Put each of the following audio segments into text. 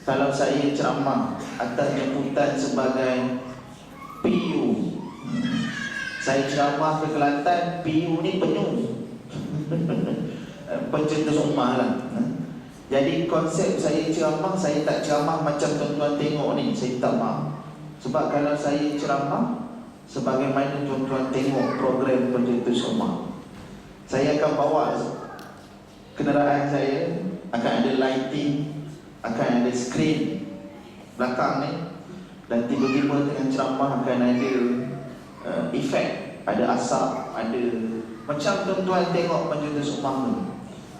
kalau saya ceramah atas jemputan sebagai PU, saya ceramah ke Kelantan, PU ni penuh pencetus ummah lah. Jadi konsep saya ceramah, saya tak ceramah macam tuan-tuan tengok ni, saya tak maaf. Sebab kalau saya ceramah sebagaimana tuan-tuan tengok program pencetus ummah, saya akan bawa kenderaan saya, akan ada lighting, akan ada skrin belakang ni, dan tiba-tiba dengan ceramah akan ada efek, ada asap, ada macam tuan-tuan tengok pencetus ummah tu.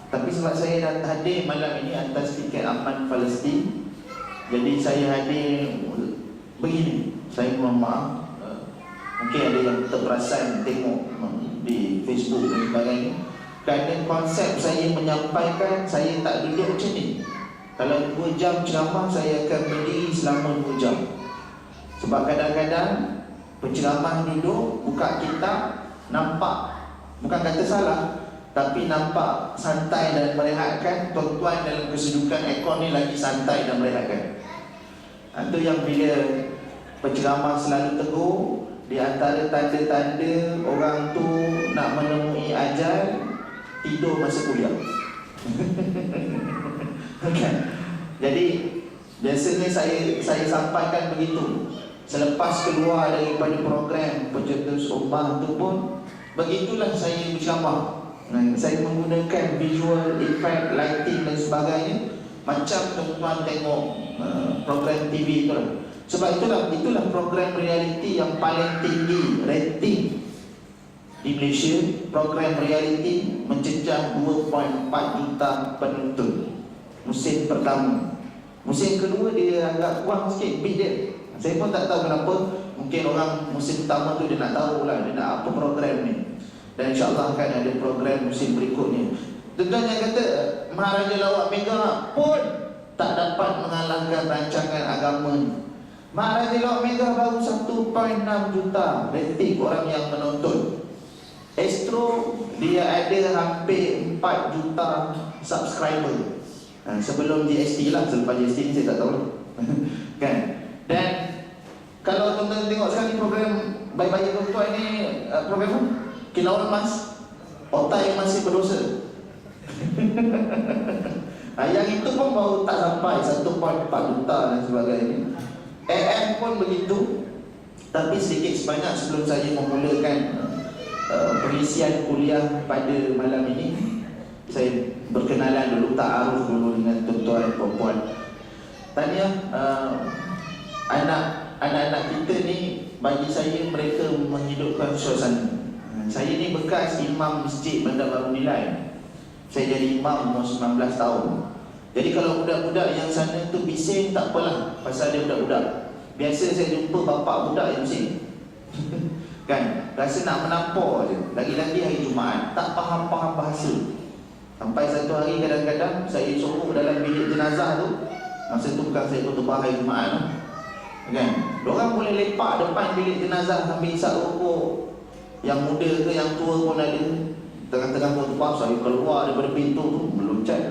Tapi sebab saya dah hadir malam ini atas tiket Aman Palestin, jadi saya hadir begini. Saya mohon maaf, mungkin ada yang terperasan tengok di Facebook dan sebagainya, kerana konsep saya menyampaikan, saya tak duduk macam ni. Kalau 2 jam ceramah, saya akan berdiri selama 2 jam. Sebab kadang-kadang penceramah duduk, buka kitab, nampak, bukan kata salah, tapi nampak santai dan merehatkan. Tuan-tuan dalam kesedukan ekor ni lagi santai dan merehatkan. Itu yang bila penceramah selalu tegur, di antara tanda-tanda orang tu nak menemui ajal, tidur masa kuliah. Okay. Jadi biasanya saya sampaikan begitu. Selepas keluar daripada program pencetus ummah tu pun begitulah saya berceramah. Saya menggunakan visual effect, lighting dan sebagainya, macam tuan-tuan tengok program TV itulah. Sebab itulah program reality yang paling tinggi rating di Malaysia. Program reality mencecah 2.4 juta penonton musim pertama. Musim kedua dia agak kurang sikit, beat dia. Saya pun tak tahu kenapa. Mungkin orang musim pertama tu dia nak tahu lah, dia nak apa program ni. Dan insyaAllah akan ada program musim berikutnya. Tuan-tuan yang kata Maharaja Lawak Mega pun tak dapat mengalahkan rancangan agama ni. Maharaja Lawak Mega baru 1.6 juta rating orang yang menonton. Astro dia ada hampir 4 juta subscriber. Sebelum GST lah, selepas GST ni saya tak tahu lah. Kan? Dan kalau tuan-tuan tengok sekarang ni program bayi-bayi tuan-tuan ni, program apa? Kilauan Emas, otak yang masih berdosa. Yang itu pun baru tak sampai 1.4 juta dan sebagainya. AM pun begitu. Tapi sedikit sebanyak sebelum saya memulakan pengisian kuliah pada malam ini, saya berkenalan dulu, ta'aruf dulu dengan tuan-tuan perempuan. Tahniah, anak-anak kita ni, bagi saya mereka menghidupkan suasana. Saya ni bekas imam masjid Bandar Baru Nilai. Saya jadi imam umur 19 tahun. Jadi kalau budak-budak yang sana tu bising, tak apalah, pasal dia budak-budak. Biasa saya jumpa bapak budak yang bising. Kan? Rasa nak menampar je. Lagi-lagi hari Jumaat, tak faham-faham bahasa. Sampai satu hari kadang-kadang saya sorok dalam bilik jenazah tu. Masa tu bukan saya khutbah hari Jumaat lah. Kan? Diorang boleh lepak depan bilik jenazah sambil isap rokok. Yang muda ke yang tua pun ada. Tengah-tengah khutbah saya keluar daripada pintu tu, meloncat.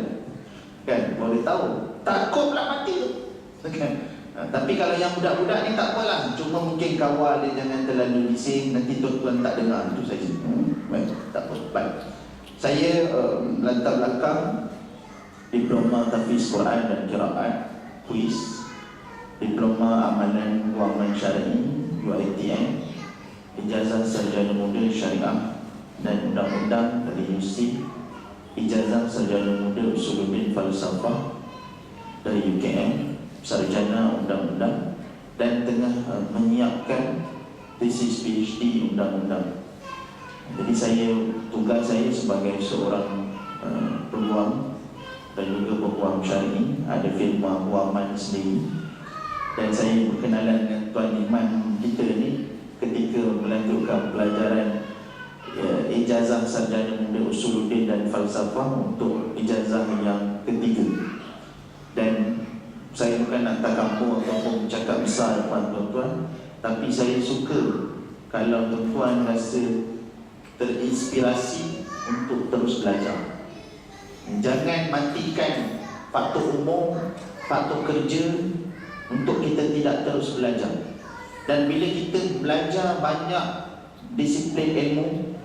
Kan? Boleh tahu. Takut pula mati tu. Kan? Tapi kalau yang budak-budak ni tak apalah. Cuma mungkin kawal dia jangan terlalu bising. Nanti tuan-tuan tak dengar. Itu saja. Baik, tak apa. Baik. Saya latar belakang Diploma Tahfiz Quran dan Qiraat Kuis, Diploma Amalan Kewangan Syar'i UiTM, Ijazah Sarjana Muda Syariah dan Undang-Undang dari UST, Ijazah Sarjana Muda Usuluddin Falsafah dari UKM, Sarjana Undang-Undang, dan tengah menyiapkan tesis PhD Undang-Undang. Jadi tugas saya sebagai seorang peguam dan juga peguam syar'i, ada firma Guaman sendiri. Dan saya berkenalan dengan Tuan Iman kita ni ketika melanjutkan pelajaran ijazah Sarjana Muda Usuluddin dan Falsafah untuk ijazah yang ketiga. Dan saya bukan nak takabbur ataupun bercakap besar depan tuan-tuan, tapi saya suka kalau tuan-tuan rasa terinspirasi untuk terus belajar. Jangan matikan faktor umur faktor kerja untuk kita tidak terus belajar. Dan bila kita belajar banyak disiplin ilmu,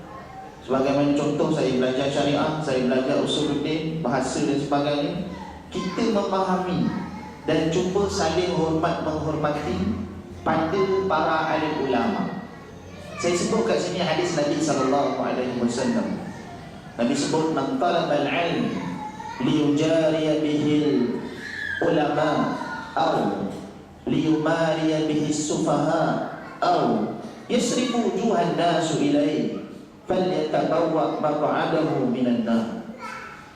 sebagaimana contoh saya belajar syariah, saya belajar usuluddin, bahasa dan sebagainya, kita memahami dan cuba saling hormat menghormati pada para alim ulama. Saya sebut kat sini hadis Nabi SAW. Nabi sebut, man talabal ilm liyujariya bihil ulama aw liyumariya bihis sufaha aw yasrifu wujuhan nasu ilaih falyatabawwa maq'adahu minan nar.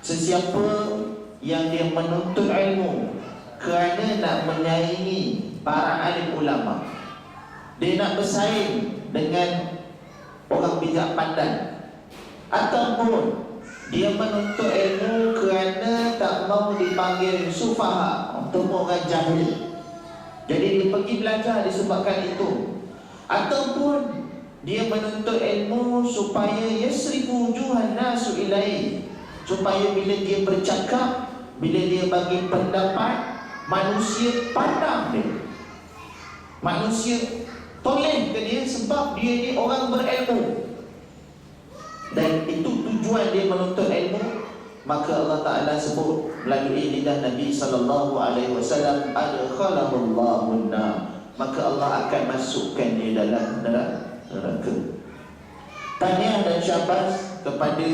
Sesiapa yang dia menuntut ilmu kerana nak menyaingi para alim ulama, dia nak bersaing dengan orang bijak pandai, ataupun dia menuntut ilmu kerana tak mau dipanggil sufaha, untuk orang jahil, jadi dia pergi belajar disebabkan itu, ataupun dia menuntut ilmu supaya yasrifu wujuhan nasu ilaih, supaya bila dia bercakap, bila dia bagi pendapat, manusia pandang dia, manusia toleh ke dia sebab dia ni orang berilmu. Dan itu tujuan dia menuntut ilmu. Maka Allah Ta'ala sebut melalui lidah Nabi SAW, adkhalahullahu nar, maka Allah akan masukkan dia dalam neraka. Tahniah dan syabas kepada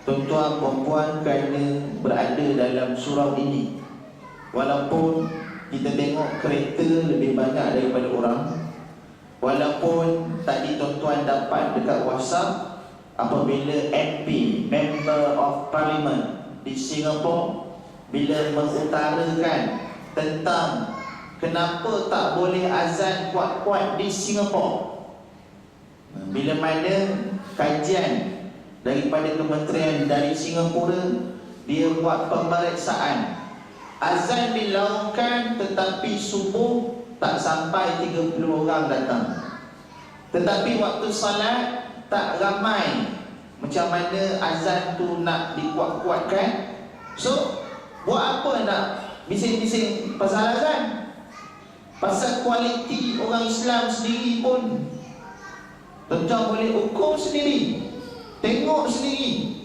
tuan-tuan perempuan kerana berada dalam surau ini. Walaupun kita tengok kereta lebih banyak daripada orang, walaupun tadi tuan-tuan dapat dekat WhatsApp apabila MP, Member of Parliament di Singapura, bila mengutarakan tentang kenapa tak boleh azan kuat-kuat di Singapura, bila mana kajian daripada kementerian dari Singapura, dia buat pemeriksaan, azan dilakukan tetapi subuh tak sampai 30 orang datang, tetapi waktu salat tak ramai. Macam mana azan tu nak dikuat-kuatkan? So, buat apa nak bising-bising pasal azan? Pasal kualiti orang Islam sendiri pun tuan-tuan boleh ukur sendiri, tengok sendiri.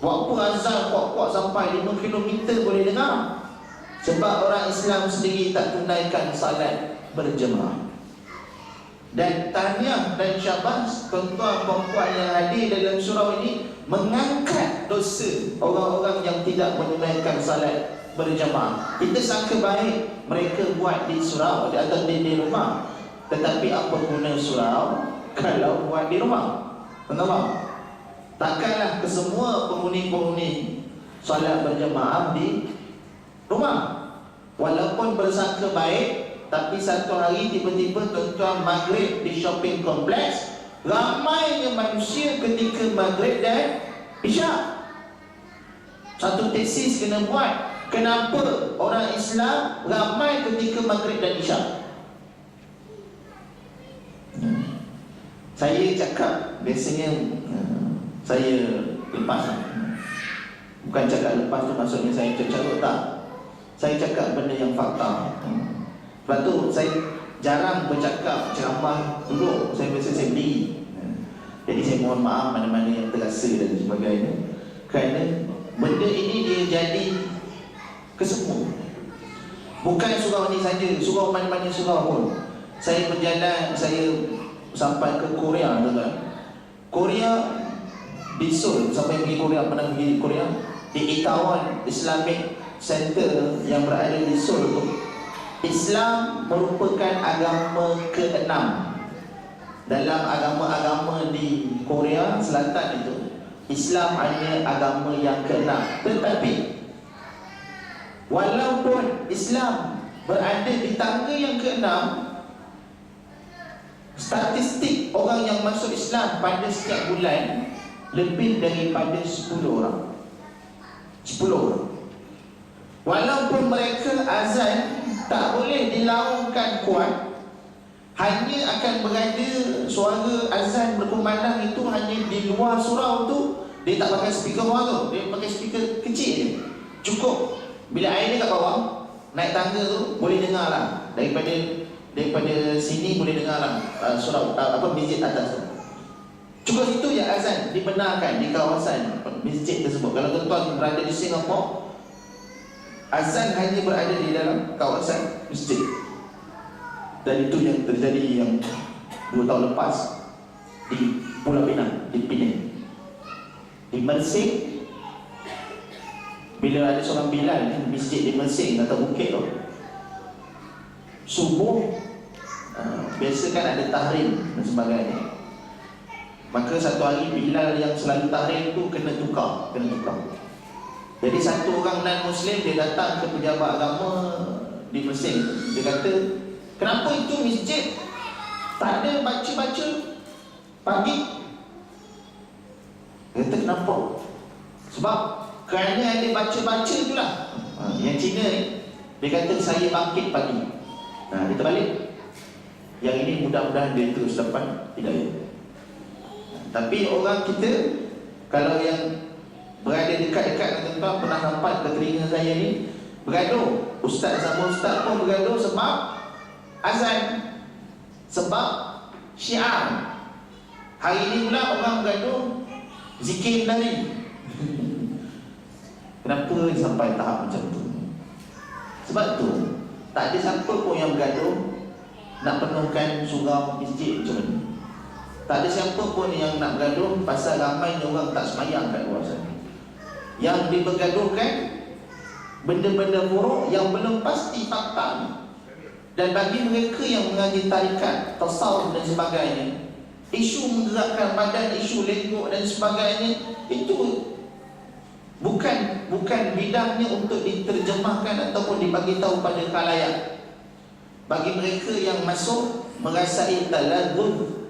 Buat apa azan kuat-kuat sampai 5 km boleh dengar? Sebab orang Islam sendiri tak tunaikan salat berjemaah. Dan tahniah dan syabas tuan-tuan perempuan yang hadir dalam surau ini mengangkat dosa orang-orang yang tidak menunaikan salat berjemaah. Kita sangka baik mereka buat di surau atau di rumah, tetapi apa guna surau kalau buat di rumah? Tuan-tuan, takkanlah kesemua penghuni-penghuni salat berjemaah di rumah. Walaupun bersangka baik, tapi satu hari tiba-tiba tuan-tuan maghrib di shopping kompleks, ramainya manusia ketika maghrib dan isyak. Satu tesis kena buat, kenapa orang Islam ramai ketika maghrib dan isyak. Saya cakap biasanya saya lepas, bukan cakap lepas tu maksudnya saya cakap tak, saya cakap benda yang fakta. Sebab tu saya jarang bercakap ceramah duduk, saya biasa saya berdiri. Jadi saya mohon maaf mana-mana yang terasa dan sebagainya, kerana benda ini dia jadi kesemua. Bukan surau ni saja, surau mana-mana surau pun. Saya berjalan, saya sampai ke Korea, tuan-tuan. Korea, di Seoul, sampai pergi Korea, pernah pergi Korea, di Itaewon Islamic Center yang berada di Seoul tu, Islam merupakan agama ke-6 dalam agama-agama di Korea Selatan itu. Islam hanya agama yang ke-6. Tetapi walaupun Islam berada di tangga yang ke-6, statistik orang yang masuk Islam pada setiap bulan lebih daripada 10 orang. 10 orang. Walaupun mereka azan tak boleh dilaungkan kuat, hanya akan berada suara azan berkumandang itu hanya di luar surau tu. Dia tak pakai speaker bawah tu, dia pakai speaker kecil je, cukup. Bila air dia kat bawah, naik tangga tu boleh dengar lah. Daripada sini boleh dengar lah surau masjid atas tu. Cuma itu yang azan dibenarkan di kawasan masjid tersebut. Kalau tuan-tuan berada di Singapura, azan hanya berada di dalam kawasan masjid. Dan itu yang terjadi yang 2 tahun lepas di Pulau Pinang, di Penang, di Mersing. Bila ada seorang Bilal di masjid di Mersing atau bukit tu, subuh biasa kan ada tahrim dan sebagainya. Maka satu hari Bilal yang selalu tahrim tu kena tukar. Jadi satu orang non-Muslim dia datang ke pejabat agama di Mersing. Dia kata, kenapa itu masjid tak ada baca-baca pagi? Dia kata, kenapa? Sebab kerana ada baca-baca tu lah. Yang Cina ni, dia kata saya bangkit pagi. Dia terbalik. Yang ini mudah-mudahan dia terus dapat hidayah. Tapi orang kita, kalau yang berada dekat-dekat dengan tuan, pernah nampak ke telinga saya ni, bergaduh. Ustaz sama ustaz pun bergaduh sebab azan, sebab syiar. Hari ini pula orang bergaduh zikir dari. Kenapa sampai tahap macam tu? Sebab tu tak ada siapa pun yang bergaduh nak penuhkan surau masjid macam ni. Tak ada siapa pun yang nak bergaduh pasal ramai orang tak semayang kat luar sana. Yang dibergaduhkan benda-benda buruk yang belum pasti fakta. Dan bagi mereka yang mengaji tarikat, tasawuf dan sebagainya, isu menggerakkan badan, isu lenggok dan sebagainya, itu bukan bidangnya untuk diterjemahkan ataupun dibagi tahu pada khalayak. Bagi mereka yang masuk merasai taladzuz,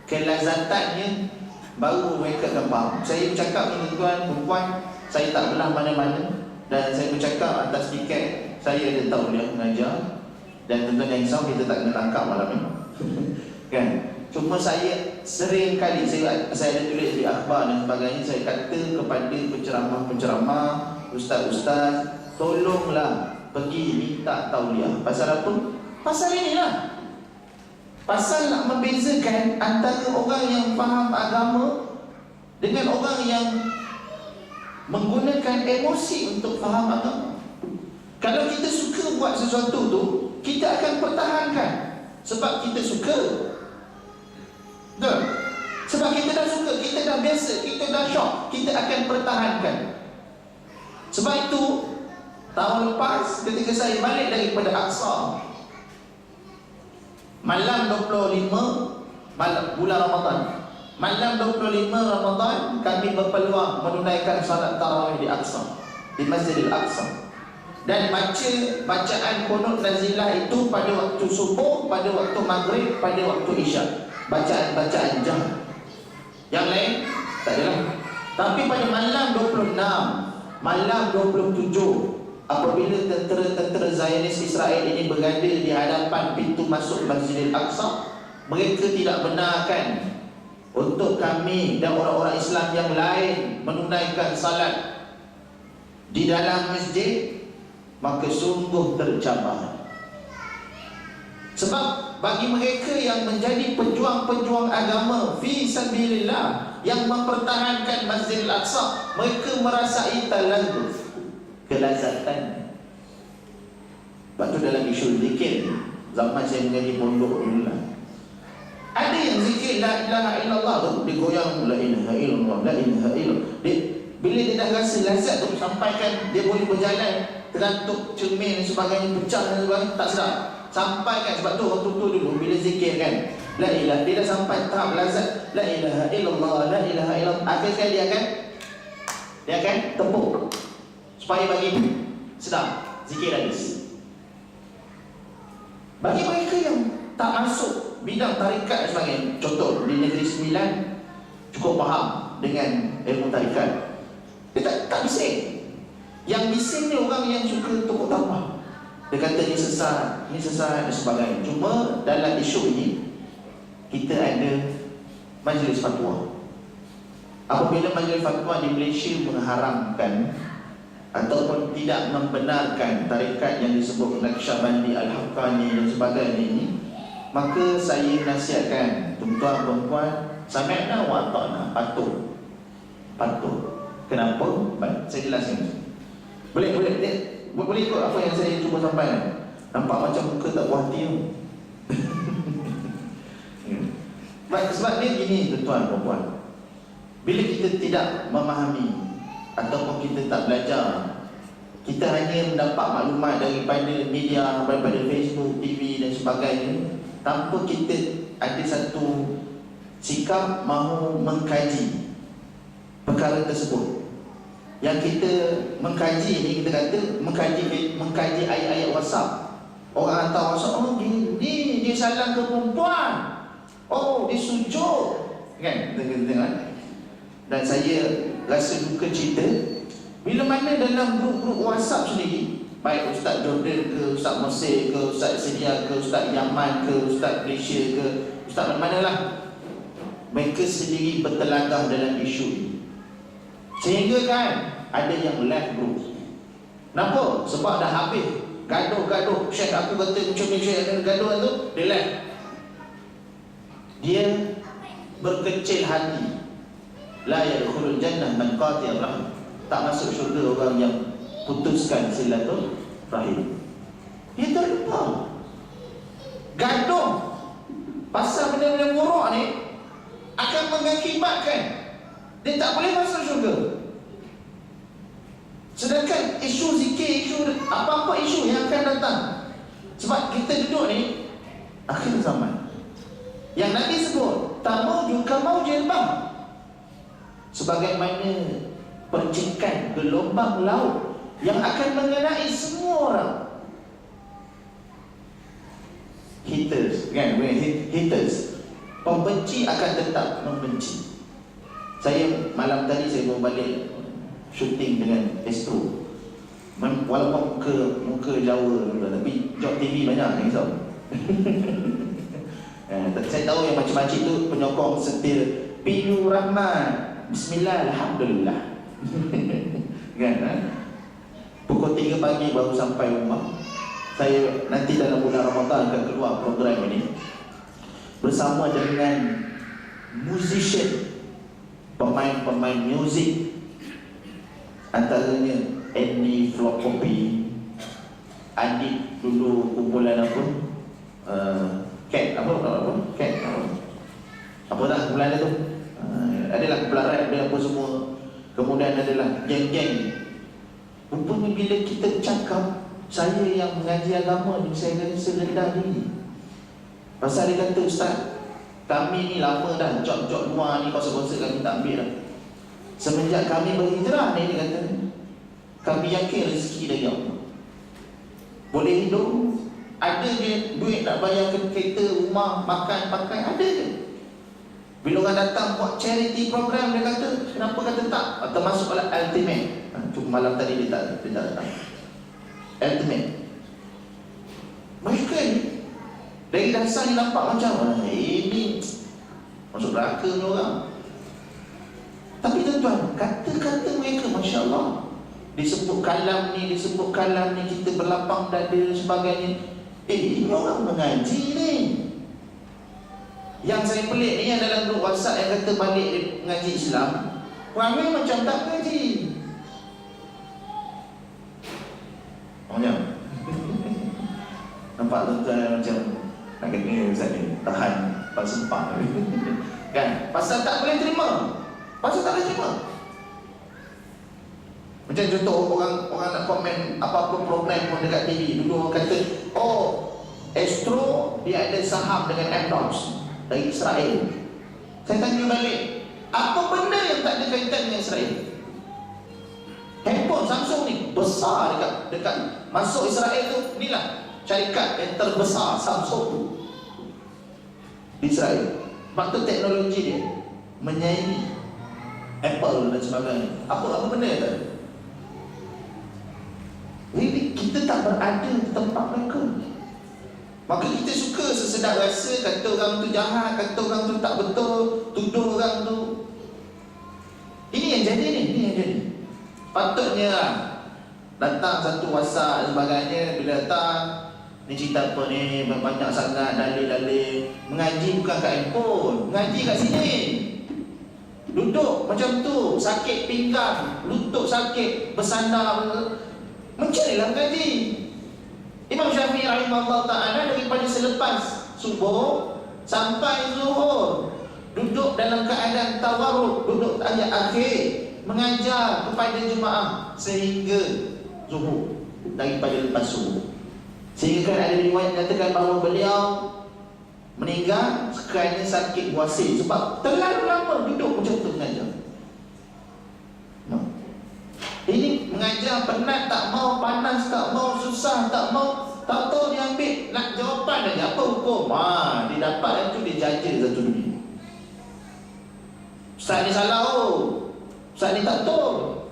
kelazatannya, baru mereka akan faham. Saya bercakap dengan tuan perempuan, saya tak belah mana-mana, dan saya bercakap atas tiket. Saya ada tahu dia mengajar, dan tuan-tuan yang risau kita tak kena tangkap malam ni. Kan? Cuma saya sering kali saya ada tulis di akhbar dan sebagainya, saya kata kepada penceramah-penceramah, ustaz-ustaz, tolonglah pergi minta tauliah. Pasal apa? Pasal inilah. Pasal nak membezakan antara orang yang faham agama dengan orang yang menggunakan emosi untuk faham agama. Kalau kita suka buat sesuatu tu, kita akan pertahankan sebab kita suka. Betul? Sebab kita dah suka, kita dah biasa, kita dah syok, kita akan pertahankan. Sebab itu tahun lepas ketika saya balik daripada Aqsa, malam 25 bulan Ramadan, malam 25 Ramadan, kami berpeluang menunaikan salat tarawih di Aqsa, di Masjidil Aqsa. Dan bacaan qunut nazilah itu pada waktu subuh, pada waktu maghrib, pada waktu isyak. Bacaan-bacaan jam. Yang lain tak adalah. Tapi pada malam 26, malam 27, apabila tentera Zionis Israel ini berada di hadapan pintu masuk Masjidil Aqsa, mereka tidak benarkan untuk kami dan orang-orang Islam yang lain menunaikan salat di dalam masjid, maka sungguh tercabar. Sebab bagi mereka yang menjadi pejuang-pejuang agama fi sabilillah, yang mempertahankan Masjidil Aqsa, mereka merasai taladzuz, kelazatan. Lepas tu dalam isu zikir, zaman saya menjadi pondok dulu lah, ada yang zikir la ilaha illallah tu, dia goyang la ilaha illallah, la ilaha illallah. Bila dia dah rasa lazat tu, sampaikan dia boleh berjalan, terantuk cermin dan sebagainya, pecah dan sebagainya, tak sedap. Sampaikan, sebab tu orang tutur dulu bila zikir kan, la ilaha, dia dah sampai tahap lazat, la ilaha illallah, la ilaha illallah. Akhir sekali dia akan tepuk supaya bagi sedap, zikir habis. Bagi mereka yang tak masuk bidang tarikat dan sebagainya, contoh di Negeri Sembilan cukup faham dengan ilmu tarikat, dia tak bising. Yang bising ni orang yang suka tepuk tampah. Dia kata ni sesat dan sebagainya. Cuma dalam isu ini kita ada majlis fatwa. Apabila majlis fatwa di Malaysia mengharamkan ataupun tidak membenarkan tarikat yang disebut Naqsyabandi, Al-Haqqani dan sebagainya ini, maka saya nasihatkan tuan-tuan perempuan, sami'na wa ata'na, patuh. Kenapa? Baik, saya jelaskan. Boleh ikut apa yang saya cuba sampaikan. Nampak macam muka tak puas hati tu. Baik, sebab dia gini tuan-tuan perempuan, bila kita tidak memahami ataupun kita tak belajar, kita hanya mendapat maklumat daripada media, daripada Facebook, TV dan sebagainya, tanpa kita ada satu sikap mahu mengkaji perkara tersebut. Yang kita mengkaji ni, kita kata mengkaji ayat-ayat WhatsApp. Orang hantar WhatsApp, oh ni dia salam ke perempuan, oh dia sujud, kan? Dan saya rasa duka cita bila mana dalam grup-grup WhatsApp sendiri, baik Ustaz Jordan ke, Ustaz Mesir ke, Ustaz Syria ke, Ustaz Yaman ke, Ustaz Malaysia ke, Ustaz mana-manalah, mereka sendiri bertelagah dalam isu ini. Sehingga kan ada yang left group. Kenapa? Sebab dah habis gaduh-gaduh, Syekh aku kata macam ni, Syekh gaduh tu, dia left. Dia berkecil hati. La yadkhulul jannah man qati'ar rahim. Tak masuk syurga orang yang putuskan silaturahim. Dia terlupa. Gaduh pasal benda-benda buruk ni akan mengakibatkan dia tak boleh masuk syurga. Sedangkan isu zikir, isu apa-apa isu yang akan datang, sebab kita duduk ni akhir zaman yang Nabi sebut, tamu kamau jilbab, sebagaimana percikan gelombang laut yang akan mengenai semua orang. Haters, kan? Haters, pembenci akan tetap membenci. Saya malam tadi saya bawa balik syuting dengan Astro. Walaupun muka Jawa, tapi job TV banyak, tak risau. Saya tahu yang macam-macam tu penyokong setia Piyu Rahman, Bismillah, Alhamdulillah. Kan? Pukul 3 pagi baru sampai rumah. Saya nanti dalam bulan Ramadan akan keluar program ini bersama dengan musician, pemain-pemain muzik, antaranya Andy Flopopi, Adit dulu kumpulan apa? Cat apa dah kumpulan dia tu? Adalah kumpulan rap dia apa semua. Kemudian adalah geng-geng. Rupanya bila kita cakap, saya yang mengaji agama ni, saya rasa rendah diri. Pasal dia kata, Ustaz, kami ni lama dah job-job luar ni, kuasa-kuasa kami tak ambil dah. Semenjak kami berhijrah ni, dia kata, kami yakin rezeki dari Allah. Boleh hidup, ada je duit nak bayar kereta, rumah, makan, pakai, ada je. Bila orang datang buat charity program, dia kata, kenapa kata tak? Termasuk ultimate. Cuma malam tadi dia tak datang. Ultimate. Mereka ni dari dasar ni nampak macam ini masuk neraka ni orang. Tapi tuan-tuan, kata-kata mereka, Masya Allah, disebut kalam ni, kita berlapang dada dan sebagainya. Ini orang mengaji ni. Yang saya pelik ni yang dalam grup WhatsApp yang kata balik mengaji Islam, ramai macam tak mengaji. Macam nampak tuan-tuan macam nak kena Ustaz ni tahan pasempah. Kan? Pasal tak boleh terima. Macam contoh orang nak komen apa-apa program pun dekat TV. Dulu orang kata, oh, Astro dia ada saham dengan Amdocs dari Israel. Saya tanya balik, apa benda yang tak ada kaitan dengan Israel? Handphone Samsung ni besar dekat masuk Israel tu, inilah syarikat yang terbesar Samsung tu di Israel. Waktu teknologi dia menyaingi Apple dan sebagainya. Apa benda yang tak ada? Jadi kita tak berada di tempat mereka. Maka kita suka sesedap rasa kata orang tu jahat, kata orang tu tak betul, tuduh orang tu. Ini yang jadi ni, ini yang jadi. Patutnya Datang satu WhatsApp dan sebagainya. Bila datang, ni cerita apa ni, banyak sangat dalil-dalil. Mengaji bukan kat handphone, mengaji kat sini. Duduk macam tu, sakit pinggang, lutut sakit, bersandar, mencarilah mengaji. Imam Syafi'i rahimahullah ta'ala daripada selepas subuh sampai zuhur duduk dalam keadaan tawarruk, duduk ayat akhir, mengajar kepada jemaah sehingga zuhur, daripada lepas subuh. Sehingga kan ada riwayat menyatakan bahawa beliau meninggal kerana sakit buasir, sebab terlalu lama duduk macam tu mengajar. Ini mengajar penat tak mau, panas tak mau, susah tak mau, tak tahu dia ambil nak jawapan aja apa hukum. Dia dapat itu, dia jaja satu dunia. Ustaz ni salah, Ustaz ni tak tahu.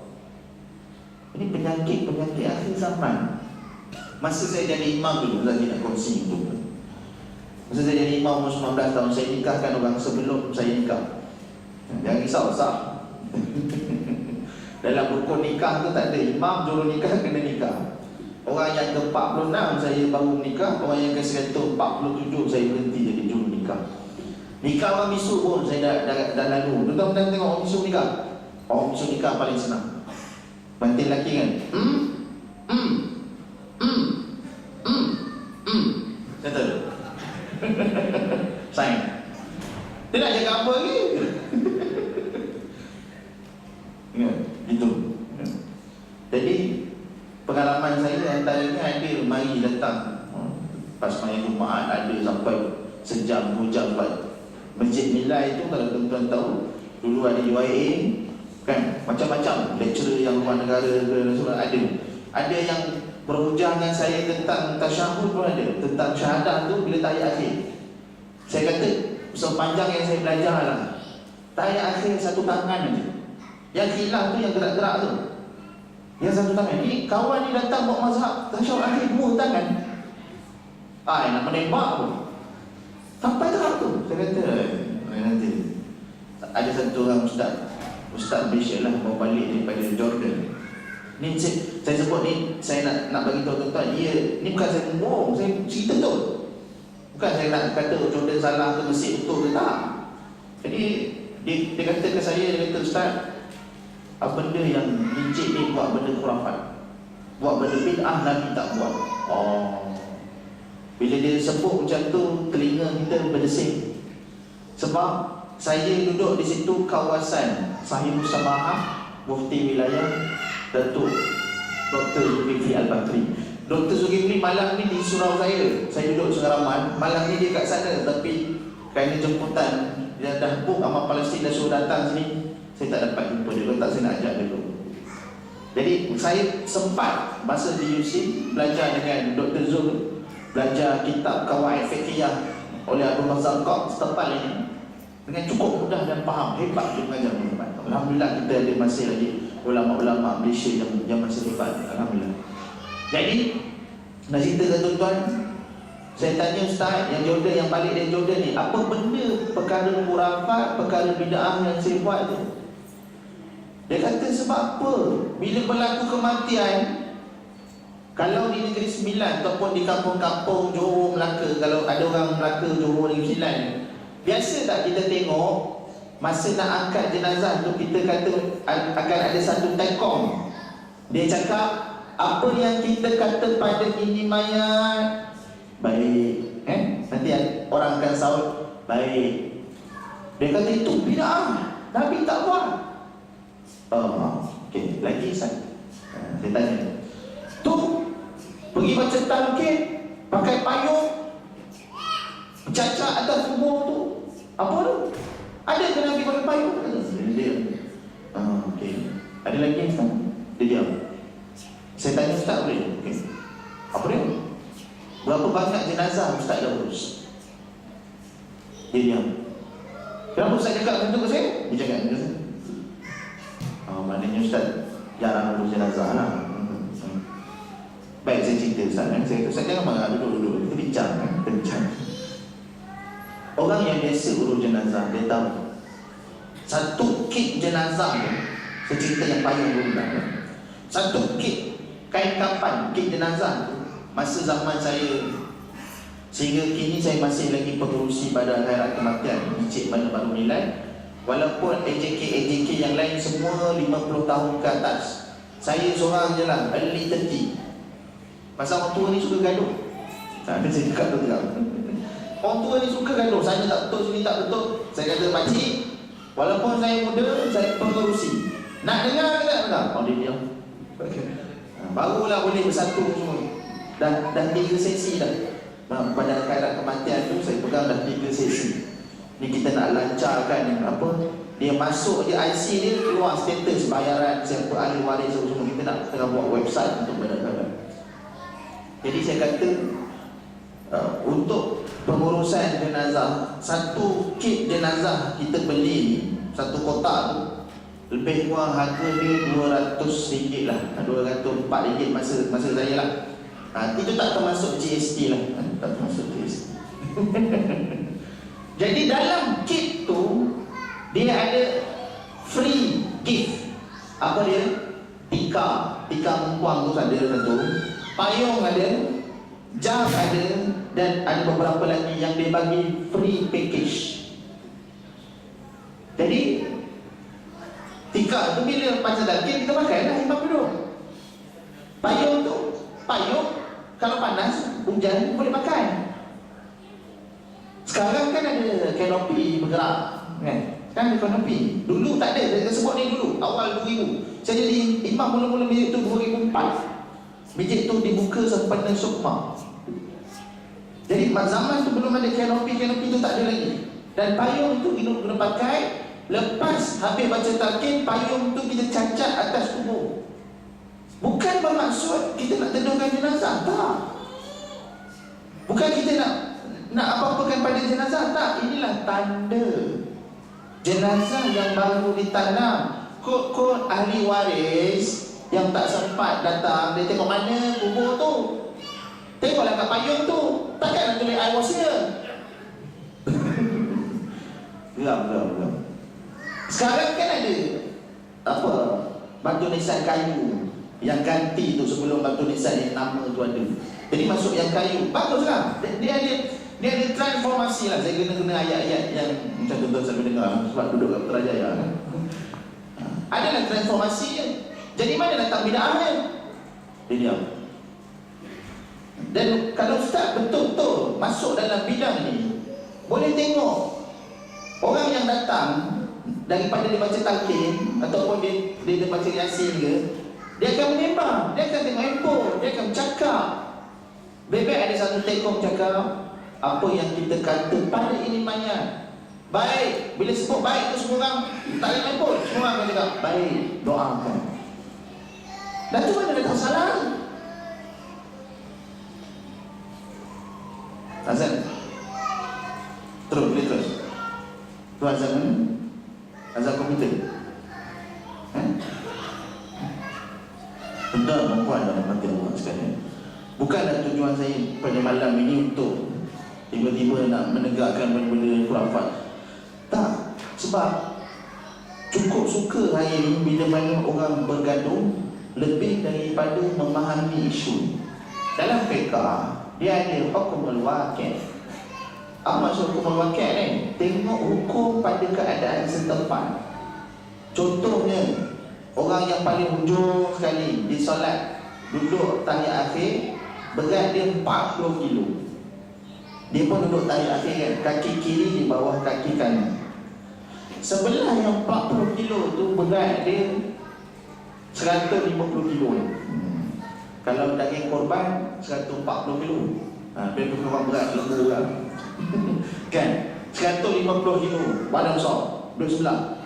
Ini penyakit-penyakit akhir zaman. Masa saya jadi imam dulu, lagi nak kongsi itu. Masa saya jadi imam umur 19 tahun, saya nikahkan orang sebelum saya nikah. Jangan risau, sah. Dalam rukun nikah tu tak ada imam, juru nikah kena nikah. Orang yang ke-46 saya baru menikah, orang yang ke-147 saya berhenti jadi juru nikah. Nikah orang bisu pun saya dah lalu. Tuan-tuan tengok orang bisu nikah. Orang bisu nikah paling senang. Bantil lelaki kan? Kata tu. Sign. Dia nak jaga apa lagi? Itu. Jadi pengalaman saya antaranya ada mari datang pas main Jumaat, ada sampai sejam 2 jam buat. Masjid Nilai itu kalau tuan-tuan tahu, dulu ada UIA kan, macam-macam lecturer yang luar negara semua ada. Ada yang berhujah dengan saya tentang tasyahud pun ada, tentang syahadah tu bila tahiyat akhir. Saya kata sepanjang yang saya belajar lah, tahiyat akhir satu tangan aja. Yang khilaf tu, yang gerak-gerak tu, yang satu tangan. Ini kawan ni datang buat mazhab tasyahud akhir 2 tangan. Nak menembak pun sampai terang tu. Saya kata nanti ada satu orang Ustaz Malaysia lah, bawa balik daripada Jordan. Ni saya sebut ni, saya nak bagi tahu tuan-tuan, dia ni bukan saya bohong, saya cerita tu. Bukan saya nak kata Jordan salah ke Mesir betul ke tak. Jadi dia kata ke saya, dia kata, Ustaz, apa benda yang Encik ni buat benda khurafat, buat benda bid'ah, Nabi tak buat. Bila dia sebut macam tu, telinga kita berdesing. Sebab saya duduk di situ kawasan Sahibus Samahah, Mufti Wilayah Datuk Dr. Zulkifli Al-Bakri. Dr. Zulkifli malam ni di surau saya. Saya duduk Sengaraman, malam ni dia kat sana, tapi kerana jemputan dia dah book, Amal Palestin dah suruh datang sini, saya tak dapat jumpa dia. Kalau tak, saya nak ajak dia dulu. Jadi saya sempat masa di UC belajar dengan Dr. Zul, belajar kitab Qawaid Fiqhiyah oleh Abu Mazhar Qaq setempal ini dengan cukup mudah dan faham. Hebat dia mengajar teman-teman. Alhamdulillah kita ada masih lagi ulama-ulama Malaysia yang masih hebat. Alhamdulillah. Jadi nak cerita ke tuan-tuan, saya tanya Ustaz yang Jordan, yang balik dari Jordan ni, apa benda perkara khurafat, perkara bid'ah yang saya buat tu? Dia kata sebab apa? Bila berlaku kematian, kalau di Negeri Sembilan ataupun di kampung-kampung Johor, Melaka, kalau ada orang Melaka, Johor, Negeri Sembilan, biasa tak kita tengok masa nak angkat jenazah tu, kita kata akan ada satu tekong. Dia cakap, apa yang kita kata pada ini mayat baik, nanti orang akan saut baik. Dia kata itu bid'ah, Nabi tak buat. Okey, lagi saya tanya, tu pergi baca talqin pakai payung cacak atas kubur tu, apa tu? Ada ke Nabi pakai payung? Dia okey. Ada lagi yang Ustaz? Dia diam. Saya tanya Ustaz boleh? Okey. Apa dia? Berapa banyak jenazah Ustaz dah urus? Dia diam. Kenapa Ustaz cakap macam tu ke saya? Dia cakap macam tu. Maknanya Ustaz jarang urus jenazah lah. Baik, saya cerita Ustaz. Saya kata, Ustaz jangan marah, duduk-duduk. Kita bincang. Kita bincang. Orang yang biasa urus jenazah, dia tahu satu kit jenazah tu, saya cerita yang payung dulu lah. Satu kit, kain kafan, kit jenazah tu masa zaman saya, sehingga kini saya masih lagi pengurusi Badan Khairat Kematian Encik Bandar Baru Nilai. Walaupun AJK yang lain semua 50 tahun ke atas, saya seorang je lah, early 30. Pasal orang tua ni suka gaduh. Saya cakap tu juga. Orang tua ni suka gaduh. Saya tak betul, sini tak betul. Saya kata, pakcik, walaupun saya muda, saya pengerusi. Nak dengar ke tak dengar? Oh, dia diam. Barulah boleh bersatu semua. Dah 3 sesi dah. Pada Khairat Kematian tu, saya pegang dah 3 sesi. Ni kita nak lancarkan apa? Dia masuk je IC dia, keluar status bayaran, siapa ahli waris semua. Kita nak tengah buat website untuk Badan Khairat. Jadi saya kata, untuk pengurusan jenazah, satu kit jenazah kita beli ni, satu kotak tu lebih kurang harga dia RM200 lah, RM204 masa saya lah. Itu tak termasuk GST lah, tak termasuk GST. Jadi dalam kit tu dia ada free gift. Apa dia? Tikar mempuang tu ada satu, payung ada, jam ada, dan ada beberapa lagi yang dia bagi free package. Jadi tikar tu bila pasal daging kita pakai lah, himbap duduk. Payung tu, kalau panas, hujan boleh pakai. Sekarang kan ada kanopi bergerak, kan? Kan ada kanopi. Dulu tak ada, saya sebut ni dulu, awal 2000. Saya jadi imam mula-mula bilik tu 2004. Bilik tu dibuka sempena Sukma. Jadi zaman tu belum ada kanopi tu tak ada lagi. Dan payung tu kita guna pakai. Lepas habis baca talqin, payung tu kita cacat atas tubuh. Bukan bermaksud kita nak teduhkan jenazah, tak. Bukan kita nak apa-apakan pada jenazah, tak. Inilah tanda jenazah yang baru ditanam. Kod-kod ahli waris yang tak sempat datang, dia tengok mana kubur tu, tengoklah kat payung tu, takkan nak tulis I was here. Geram. Sekarang kan ada apa, batu nisan kayu yang ganti tu, sebelum batu nisan yang nama tu ada. Jadi masuk yang kayu, baguslah. Dia ada transformasi lah. Saya kena ayat-ayat yang macam tu saya dengar sebab duduk kat Putrajaya. Adalah transformasi je. Jadi mana datang bid'ahnya? Dia diam. Dan kalau ustaz betul-betul masuk dalam bidang ni, boleh tengok orang yang datang, daripada dia baca talqin ataupun dia baca yasin ke, dia akan menembak, dia akan tengok handphone, dia akan bercakap. Bebek ada satu tekong cakap, apa yang kita kata pada ini mayat baik, bila sebut baik tu semua orang tak ada handphone, semua orang akan cakap baik, doakan. Dan tu mana datang salah? Azan terus tu azan mana? Azan komputer. Benar perempuan dalam hati Allah sekalian. Bukanlah tujuan saya pada malam ini untuk tiba-tiba nak menegakkan benda-benda khurafat. Tak, sebab cukup suka hari ini bila mana orang bergaduh lebih daripada memahami isu. Dalam fiqah dia ada hukum al-waqi'. Apa maksud hukum al-waqi' ni? Tengok hukum pada keadaan setempat. Contohnya, orang yang paling hujung sekali di solat, duduk tahiyat akhir, berat dia 40 kilo. Dia pun duduk tahiyat akhir kan, kaki kiri di bawah kaki kanan. Sebelah yang 40 kilo tu berat dia 150 kilo. Kalau daging korban 140 kilo. Dia tu orang berat lembu lah. Kan? 150 kilo badan besar, duduk sebelah.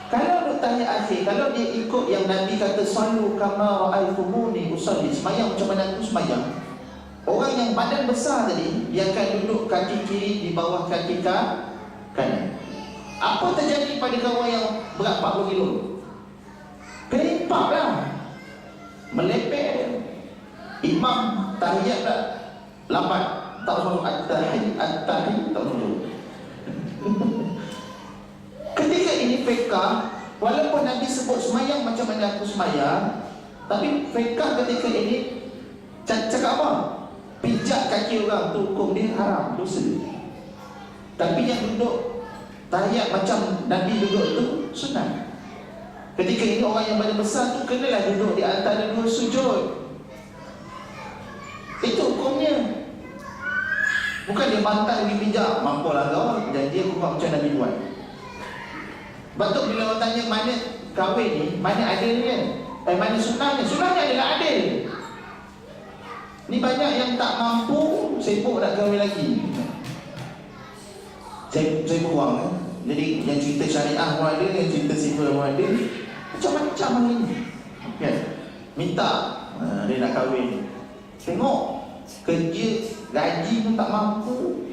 Kalau duduk tahiyat akhir, kalau dia ikut yang Nabi kata sallu kama ra'aitumuni usalli, semayang macam mana aku semayang, orang yang badan besar tadi, dia akan duduk kaki kiri di bawah kaki kanan. Apa terjadi pada kawan yang berat 40 kilo? Kelimpak lah, melepek. Imam tahiyat tak lambat, tak masuk at-tahiyat tak masuk. Ketika ini fiqah, walaupun Nabi sebut semayang macam mana aku semayang, Tapi fiqah ketika ini cakap apa? Pijak kaki orang tu hukum dia haram, dosa. Tapi yang duduk tahiyat macam Nabi duduk tu sunat. Ketika ini orang yang paling besar tu kenalah duduk di antara dua sujud. Itu hukumnya. Bukan dia bantai pergi pijak, mampulah kau, janji aku buat macam Nabi buat. Sebab tu bila orang tanya mana kahwin ni, mana adilnya, mana sunnahnya? Sunnahnya adalah adil. Ni banyak yang tak mampu, sibuk nak kahwin lagi. Saya buang Jadi yang cerita syariah pun ada, yang cerita sivil pun ada. Macam-macam hari ni kan? Minta dia nak kahwin. Tengok kerja, gaji pun tak mampu.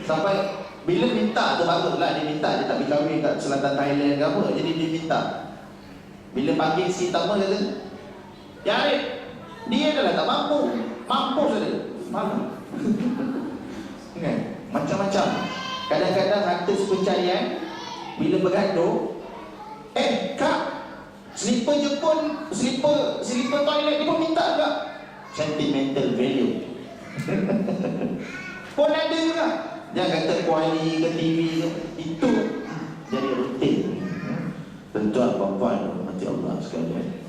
Sampai bila minta tu baguslah dia minta, dia tak pergi kahwin kat selatan Thailand ke apa. Jadi dia minta. Bila panggil si tamu kata, "Ya Arif, dia adalah tak mampu. Mampu saja." Malu. Kan? Macam-macam. Kadang-kadang harta sepencarian bila bergaduh, Kak, slipper Jepun, slipper toilet dia pun minta juga. Sentimental value. Pun ada juga. Jangan kata kuali ke TV ke, itu jadi rutin. Tuan-tuan puan-puan mati Allah sekalian.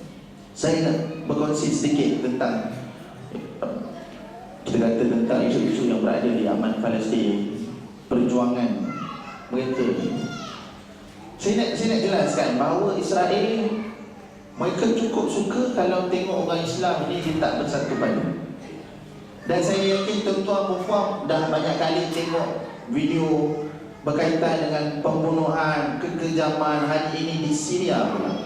Saya nak berkongsi sedikit tentang kita kata tentang isu-isu yang berada di aman Palestin, perjuangan mereka. Saya nak jelaskan bahawa Israel mereka cukup suka kalau tengok orang Islam ni dia tak bersatu padu. Dan saya yakin tuan-tuan puan dah banyak kali tengok video berkaitan dengan pembunuhan, kekejaman hari ini di Syria pula.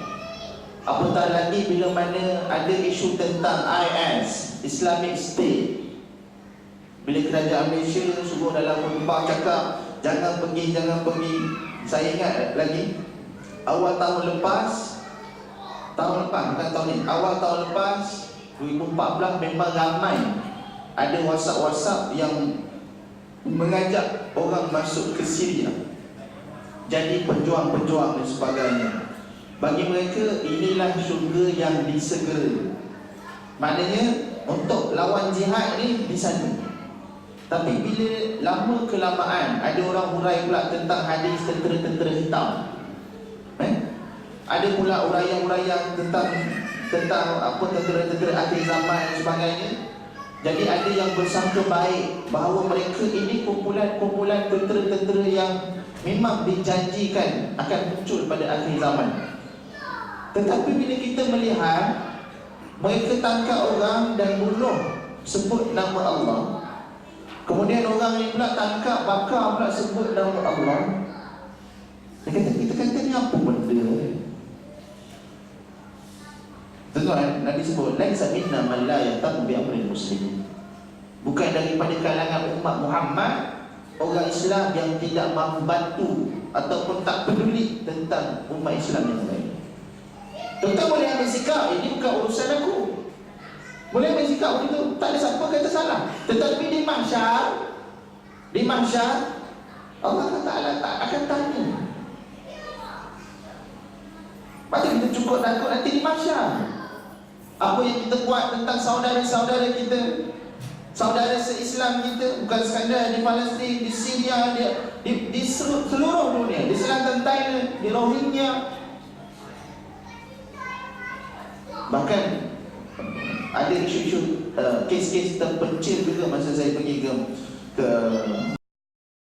Apatah lagi bila mana ada isu tentang IS, Islamic State. Bila kerajaan Malaysia suruh dalam khutbah cakap jangan pergi. Saya ingat lagi awal tahun lepas, bukan tahun ni, awal tahun lepas 2014 memang ramai ada WhatsApp yang mengajak orang masuk ke Syria jadi pejuang-pejuang dan sebagainya. Bagi mereka inilah syurga yang disegera. Maknanya untuk lawan jihad ni di sana. Tapi bila lama kelamaan ada orang hurai pula tentang hadis tentera-tentera hitam. Ada pula uraian-uraian tentang apa tentera-tentera akhir zaman dan sebagainya. Jadi ada yang bersangka baik bahawa mereka ini kumpulan tentera-tentera yang memang dijanjikan akan muncul pada akhir zaman. Tetapi bila kita melihat mereka tangkap orang dan bunuh sebut nama Allah. Kemudian orang ni pula tangkap, bakar pula sebut nama Allah. Kita kata ni apa benda? Tuan-tuan, Nabi sebut laisa minna man la yahtamu bi amril muslimin. Bukan daripada kalangan umat Muhammad orang Islam yang tidak membantu ataupun tak peduli tentang umat Islam yang lain. Tuan-tuan boleh ambil sikap, ini bukan urusan aku. Boleh ambil sikap begitu, tak ada siapa kata salah. Tetapi di mahsyar Allah Ta'ala tak akan tanya. Macam kita cukup takut nanti di mahsyar. Apa yang kita buat tentang saudara-saudara kita, saudara se-Islam kita, bukan sekadar di Palestin, di Syria, di seluruh dunia, di selatan Thailand, di Rohingya. Bahkan ada isu-isu kes-kes terpencil juga masa saya pergi ke